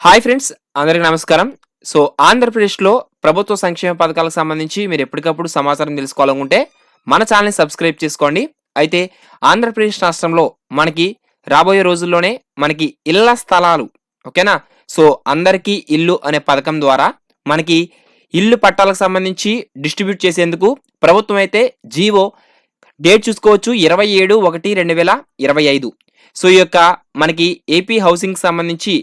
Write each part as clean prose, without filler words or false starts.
Hi friends, అందరికి నమస్కారం. So ఆంధ్రప్రదేశ్లో ప్రభుత్వ సంక్షేమ పథకాలకు సంబంధించి మీరు ఎప్పటికప్పుడు సమాచారం తెలుసుకోవాలనుకుంటే మన ఛానల్ని సబ్స్క్రైబ్ చేసుకోండి. అయితే ఆంధ్రప్రదేశ్ రాష్ట్రంలో మనకి రాబోయే రోజుల్లోనే మనకి ఇళ్ల స్థలాలు, ఓకేనా? సో అందరికీ ఇల్లు అనే పథకం ద్వారా మనకి ఇల్లు పట్టాలకు సంబంధించి డిస్ట్రిబ్యూట్ చేసేందుకు ప్రభుత్వం అయితే జీవో డేట్ చూసుకోవచ్చు 27/1/2025. సో ఈ యొక్క మనకి ఏపీ హౌసింగ్ సంబంధించి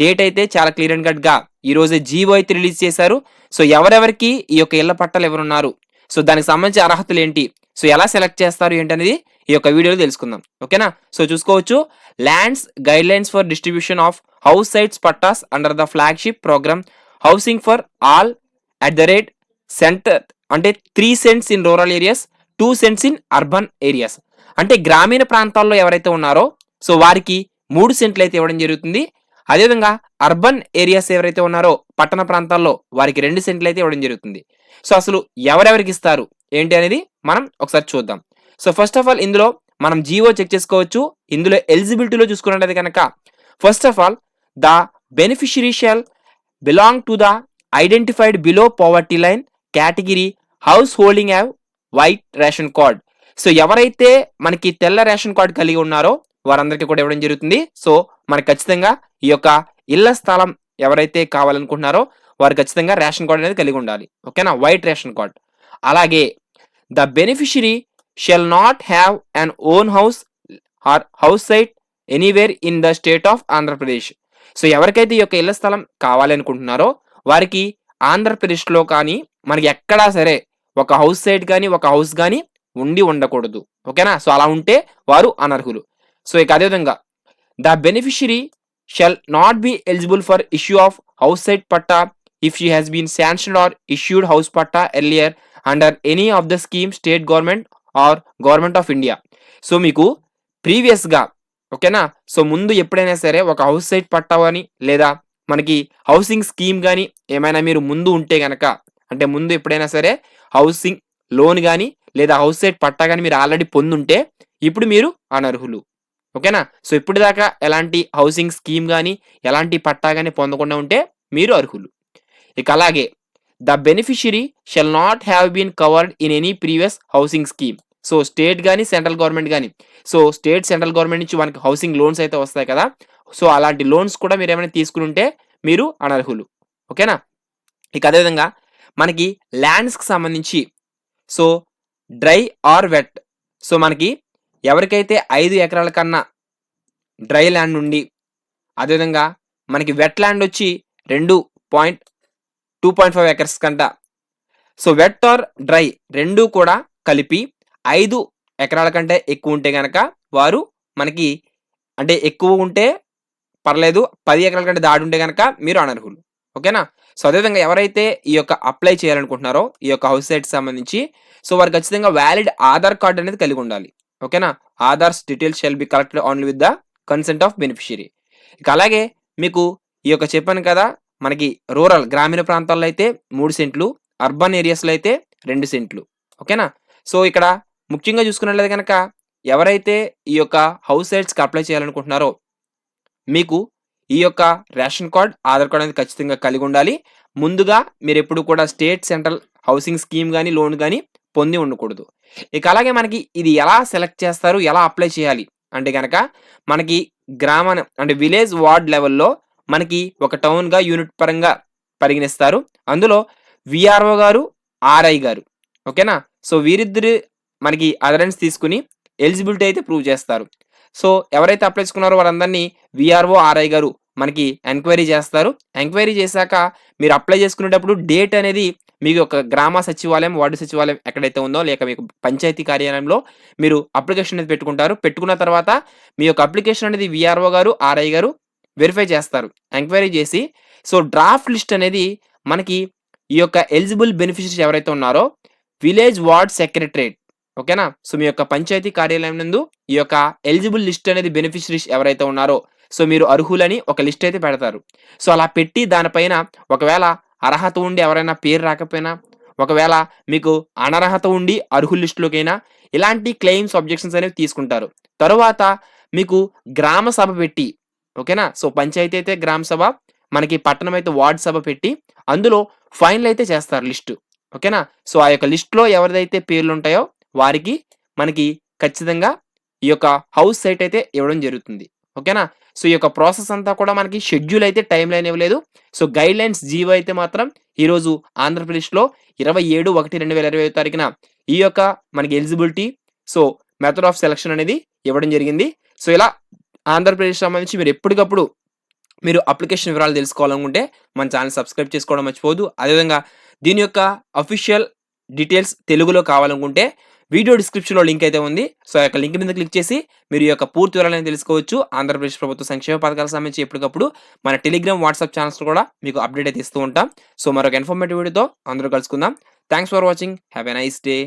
డేట్ అయితే చాలా క్లియర్ అండ్ కట్ గా ఈ రోజే జీవో అయితే రిలీజ్ చేశారు. సో ఎవరెవరికి ఈ యొక్క ఇళ్ల పట్టాలు ఎవరున్నారు, సో దానికి సంబంధించి అర్హతలు ఏంటి, సో ఎలా సెలెక్ట్ చేస్తారు ఏంటనేది ఈ యొక్క వీడియోలో తెలుసుకుందాం, ఓకేనా? సో చూసుకోవచ్చు, lands guidelines for distribution of house sites pattas under the flagship program housing for all at the rate center అంటే 3 cents in rural areas, 2 cents in urban areas. అంటే గ్రామీణ ప్రాంతాల్లో ఎవరైతే ఉన్నారో సో వారికి 3 సెంట్లు అయితే ఇవ్వడం జరుగుతుంది. అదేవిధంగా అర్బన్ ఏరియాస్ ఎవరైతే ఉన్నారో పట్టణ ప్రాంతాల్లో వారికి 2 సెంట్లు అయితే ఇవ్వడం జరుగుతుంది. సో అసలు ఎవరెవరికి ఇస్తారు ఏంటి అనేది మనం ఒకసారి చూద్దాం. సో ఫస్ట్ ఆఫ్ ఆల్ ఇందులో మనం జీవో చెక్ చేసుకోవచ్చు. ఇందులో ఎలిజిబిలిటీలో చూసుకున్నట్లయితే కనుక first of all the beneficiary shall belong to the identified below poverty line category household have white ration card. So ఎవరైతే మనకి తెల్ల రేషన్ కార్డ్ కలిగి ఉన్నారో వారందరికీ కూడా ఇవ్వడం జరుగుతుంది. సో మనకి ఖచ్చితంగా ఈ యొక్క ఇళ్ల స్థలం ఎవరైతే కావాలనుకుంటున్నారో వారు ఖచ్చితంగా రేషన్ కార్డ్ అనేది కలిగి ఉండాలి, ఓకేనా? White ration card. అలాగే the beneficiary shall not have an own house or house site anywhere in the state of Andhra Pradesh. So ఎవరికైతే ఈ యొక్క ఇళ్ల స్థలం కావాలి అనుకుంటున్నారో వారికి ఆంధ్రప్రదేశ్లో కానీ మనకి ఎక్కడా సరే ఒక హౌస్ సైట్ కానీ ఒక హౌస్ కానీ ఉండకూడదు, ఓకేనా? సో అలా ఉంటే వారు అనర్హులు. సో ఇక అదేవిధంగా the beneficiary shall not be eligible for issue of house site patta if she has been sanctioned or issued house patta earlier under any of the scheme state government or government of India. So మీకు ప్రీవియస్గా, ఓకేనా, so ముందు ఎప్పుడైనా సరే ఒక house site పట్టా కానీ లేదా మనకి హౌసింగ్ స్కీమ్ కానీ ఏమైనా మీరు ముందు ఉంటే గనక, అంటే ముందు ఎప్పుడైనా సరే హౌసింగ్ లోన్ కానీ లేదా హౌస్ సైట్ పట్టా కానీ మీరు ఆల్రెడీ పొందుంటే ఇప్పుడు మీరు అనర్హులు, ఓకేనా? సో ఇప్పటిదాకా ఎలాంటి హౌసింగ్ స్కీమ్ కానీ ఎలాంటి పట్టా కానీ పొందకుండా ఉంటే మీరు అర్హులు. ఇక అలాగే the beneficiary shall not have been covered in any previous housing scheme. So state కానీ సెంట్రల్ గవర్నమెంట్ కానీ, సో స్టేట్ సెంట్రల్ గవర్నమెంట్ నుంచి మనకి హౌసింగ్ లోన్స్ అయితే వస్తాయి కదా, సో అలాంటి లోన్స్ కూడా మీరు ఏమైనా తీసుకుని ఉంటే మీరు అనర్హులు, ఓకేనా? ఇక అదేవిధంగా మనకి ల్యాండ్స్కి సంబంధించి so dry or wet, so మనకి ఎవరికైతే 5 ఎకరాల కన్నా డ్రై ల్యాండ్ ఉండి అదేవిధంగా మనకి వెట్ ల్యాండ్ వచ్చి 2.5 ఎకర్స్ కంట, సో వెట్ ఆర్ డ్రై రెండు కూడా కలిపి 5 ఎకరాల కంటే ఎక్కువ ఉంటే కనుక వారు మనకి, అంటే ఎక్కువ ఉంటే పర్లేదు, 10 ఎకరాల కంటే దాడి ఉంటే కనుక మీరు అనర్హులు, ఓకేనా? సో అదేవిధంగా ఎవరైతే ఈ యొక్క అప్లై చేయాలనుకుంటున్నారో ఈ యొక్క హౌస్ సైట్ సంబంధించి సో వారు ఖచ్చితంగా వ్యాలిడ్ ఆధార్ కార్డ్ అనేది కలిగి ఉండాలి, ఓకేనా? Aadhaar's details shall be collected only with the consent of beneficiary. ఇక అలాగే మీకు ఈ యొక్క చెప్పాను కదా, మనకి రూరల్ గ్రామీణ ప్రాంతాల్లో అయితే 3 సెంట్లు, అర్బన్ ఏరియాస్లో అయితే 2 సెంట్లు, ఓకేనా? సో ఇక్కడ ముఖ్యంగా చూసుకున్నట్లయితే కనుక ఎవరైతే ఈ యొక్క హౌస్ సైట్స్కి అప్లై చేయాలనుకుంటున్నారో మీకు ఈ యొక్క రేషన్ కార్డ్ ఆధార్ కార్డ్ అనేది ఖచ్చితంగా కలిగి ఉండాలి. ముందుగా మీరు ఎప్పుడు కూడా స్టేట్ సెంట్రల్ హౌసింగ్ స్కీమ్ కానీ లోన్ కానీ పొంది ఉండకూడదు. ఇక అలాగే మనకి ఇది ఎలా సెలెక్ట్ చేస్తారు, ఎలా అప్లై చేయాలి అంటే కనుక మనకి గ్రామాన అంటే విలేజ్ వార్డ్ లెవెల్లో మనకి ఒక టౌన్గా యూనిట్ పరంగా పరిగణిస్తారు. అందులో విఆర్ఓ గారు, ఆర్ఐ గారు, ఓకేనా? సో వీరిద్దరు మనకి అదరెన్స్ తీసుకుని ఎలిజిబిలిటీ అయితే ప్రూవ్ చేస్తారు. సో ఎవరైతే అప్లై చేసుకున్నారో వారందరినీ విఆర్ఓ, ఆర్ఐ గారు మనకి ఎంక్వైరీ చేస్తారు. ఎంక్వైరీ చేశాక మీరు అప్లై చేసుకునేటప్పుడు డేట్ అనేది మీకు ఒక గ్రామ సచివాలయం, వార్డు సచివాలయం ఎక్కడైతే ఉందో లేక మీకు పంచాయతీ కార్యాలయంలో మీరు అప్లికేషన్ అనేది పెట్టుకుంటారు. పెట్టుకున్న తర్వాత మీ యొక్క అప్లికేషన్ అనేది విఆర్ఓ గారు, ఆర్ఐ గారు వెరిఫై చేస్తారు. ఎంక్వైరీ చేసి సో డ్రాఫ్ట్ లిస్ట్ అనేది మనకి ఈ యొక్క ఎలిజిబుల్ బెనిఫిషరీస్ ఎవరైతే ఉన్నారో విలేజ్ వార్డ్ సెక్రటరేట్, ఓకేనా? సో మీ యొక్క పంచాయతీ కార్యాలయం నందు ఈ యొక్క ఎలిజిబుల్ లిస్ట్ అనేది బెనిఫిషరీస్ ఎవరైతే ఉన్నారో సో మీరు అర్హులని ఒక లిస్ట్ అయితే పెడతారు. సో అలా పెట్టి దానిపైన ఒకవేళ అర్హత ఉండి ఎవరైనా పేరు రాకపోయినా, ఒకవేళ మీకు అనర్హత ఉండి అర్హుల లిస్టులోకైనా ఇలాంటి క్లెయిమ్స్, అబ్జెక్షన్స్ అనేవి తీసుకుంటారు. తరువాత మీకు గ్రామ సభ పెట్టి, ఓకేనా? సో పంచాయతీ అయితే గ్రామ సభ, మనకి పట్టణం అయితే వార్డ్ సభ పెట్టి అందులో ఫైనల్ అయితే చేస్తారు లిస్టు. ఓకేనా? సో, ఆ యొక్క లిస్ట్‌లో ఎవరిదైతే పేర్లుంటాయో వారికి మనకి ఖచ్చితంగా ఈ యొక్క హౌస్ సైట్ అయితే ఇవ్వడం జరుగుతుంది. ఓకేనా? సో, ఈ యొక్క ప్రాసెస్ అంతా కూడా మనకి షెడ్యూల్ అయితే టైమ్ లైన్ ఇవ్వలేదు. సో, గైడ్‌లైన్స్ జీవో అయితే మాత్రం ఈరోజు ఆంధ్రప్రదేశ్‌లో 27/1/2025 తారీఖున ఈ యొక్క మనకి eligibility, so, method of selection అనేది ఇవ్వడం జరిగింది. సో, ఇలా ఆంధ్రప్రదేశ్ సంబంధించి మీరు ఎప్పటికప్పుడు మీరు అప్లికేషన్ వివరాలు తెలుసుకోవాలనుకుంటే మన ఛానెల్ సబ్స్క్రైబ్ చేసుకోవడం మర్చిపోవద్దు. అదేవిధంగా దీని యొక్క అఫీషియల్ డీటెయిల్స్ తెలుగులో కావాలనుకుంటే వీడియో డిస్క్రిప్షన్‌లో లింక్ అయితే ఉంది. సో, ఆ యొక్క లింక్ మీద క్లిక్ చేసి మీరు ఈ యొక్క పూర్తి వివరాలను తెలుసుకోవచ్చు. ఆంధ్రప్రదేశ్ ప్రభుత్వ సంక్షేమ పథకాలకు సంబంధించి ఎప్పటికప్పుడు మన టెలిగ్రామ్, వాట్సాప్ ఛానల్స్‌లో కూడా మీకు అప్డేట్ అయితే ఇస్తూ ఉంటాం. సో, మరొక ఇన్ఫర్మేటివ్ వీడియోతో అందరూ కలుసుకుందాం. Thanks for watching. Have a nice day.